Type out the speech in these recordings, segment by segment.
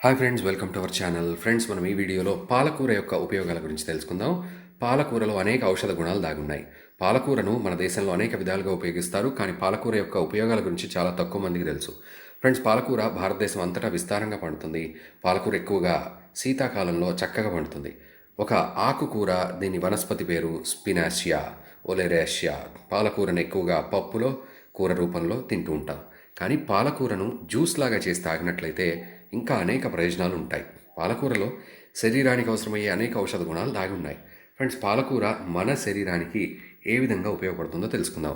Hi friends, welcome to our channel. Friends, మనం ఈ వీడియోలో పాలకూర యొక్క ఉపయోగాల గురించి తెలుసుకుందాం. పాలకూరలో అనేక ఔషధ గుణాలు దాగున్నాయి. పాలకూరను మన దేశంలో అనేక విధాలుగా ఉపయోగిస్తారు, కానీ పాలకూర యొక్క ఉపయోగాల గురించి చాలా తక్కువ మందికి తెలుసు. ఫ్రెండ్స్, పాలకూర భారతదేశం అంతటా విస్తారంగా పండుతుంది. పాలకూర ఎక్కువగా శీతాకాలంలో చక్కగా పండుతుంది. ఒక ఆకుకూర, దీని వనస్పతి పేరు స్పినాసియా ఒలెరేషియా. పాలకూరను ఎక్కువగా పప్పులో, కూర రూపంలో తింటూ ఉంటాం. కానీ పాలకూరను జ్యూస్ లాగా చేసి తాగినట్లయితే ఇంకా అనేక ప్రయోజనాలు ఉంటాయి. పాలకూరలో శరీరానికి అవసరమయ్యే అనేక ఔషధ గుణాలు దాగి ఉన్నాయి. ఫ్రెండ్స్, పాలకూర మన శరీరానికి ఏ విధంగా ఉపయోగపడుతుందో తెలుసుకుందాం.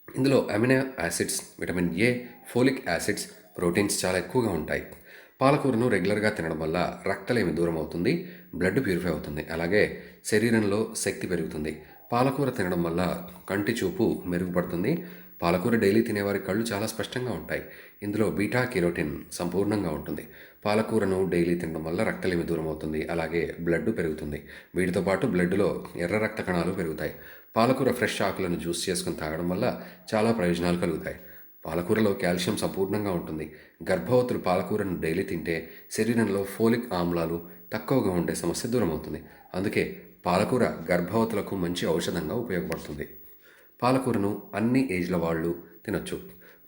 ఇందులో amino acids, vitamin A, folic acids, proteins చాలా ఎక్కువగా ఉంటాయి. పాలకూరను రెగ్యులర్గా తినడం వల్ల రక్తలేమి దూరం అవుతుంది, బ్లడ్ ప్యూరిఫై అవుతుంది, అలాగే శరీరంలో శక్తి పెరుగుతుంది. పాలకూర తినడం వల్ల కంటి చూపు మెరుగుపడుతుంది. పాలకూర డైలీ తినేవారి కళ్ళు చాలా స్పష్టంగా ఉంటాయి. ఇందులో బీటా కెరోటిన్ సంపూర్ణంగా ఉంటుంది. పాలకూరను డైలీ తినడం వల్ల రక్తలేమి దూరం అవుతుంది, అలాగే బ్లడ్ పెరుగుతుంది. వీటితో పాటు బ్లడ్లో ఎర్ర రక్త కణాలు పెరుగుతాయి. పాలకూర ఫ్రెష్ ఆకులను జ్యూస్ చేసుకుని తాగడం వల్ల చాలా ప్రయోజనాలు కలుగుతాయి. పాలకూరలో కాల్షియం సంపూర్ణంగా ఉంటుంది. గర్భవతులు పాలకూరను డైలీ తింటే శరీరంలో ఫోలిక్ ఆమ్లాలు తక్కువగా ఉండే సమస్య దూరం అవుతుంది. అందుకే పాలకూర గర్భవతులకు మంచి ఔషధంగా ఉపయోగపడుతుంది. పాలకూరను అన్ని ఏజ్ల వాళ్ళు తినొచ్చు.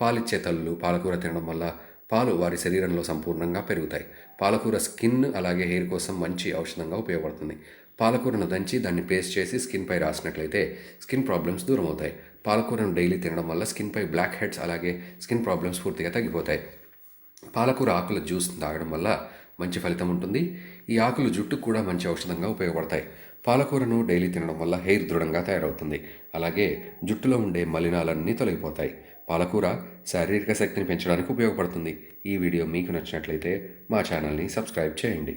పాలిచ్చే తల్లులు పాలకూర తినడం వల్ల పాలు వారి శరీరంలో సంపూర్ణంగా పెరుగుతాయి. పాలకూర స్కిన్ అలాగే హెయిర్ కోసం మంచి ఔషధంగా ఉపయోగపడుతుంది. పాలకూరను దంచి దాన్ని పేస్ట్ చేసి స్కిన్పై రాసినట్లయితే స్కిన్ ప్రాబ్లమ్స్ దూరం అవుతాయి. పాలకూరను డైలీ తినడం వల్ల స్కిన్పై బ్లాక్ హెడ్స్ అలాగే స్కిన్ ప్రాబ్లమ్స్ పూర్తిగా తగ్గిపోతాయి. పాలకూర ఆకుల జ్యూస్ తాగడం వల్ల మంచి ఫలితం ఉంటుంది. ఈ ఆకులు జుట్టుకు కూడా మంచి ఔషధంగా ఉపయోగపడతాయి. పాలకూరను డైలీ తినడం వల్ల హెయిర్ దృఢంగా తయారవుతుంది, అలాగే జుట్టులో ఉండే మలినాలన్నీ తొలగిపోతాయి. పాలకూర శారీరక శక్తిని పెంచడానికి ఉపయోగపడుతుంది. ఈ వీడియో మీకు నచ్చినట్లయితే మా ఛానల్ని సబ్స్క్రైబ్ చేయండి.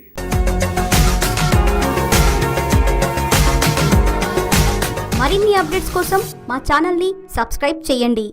మరిన్ని అప్డేట్స్ కోసం మా ఛానల్ని సబ్స్క్రైబ్ చేయండి.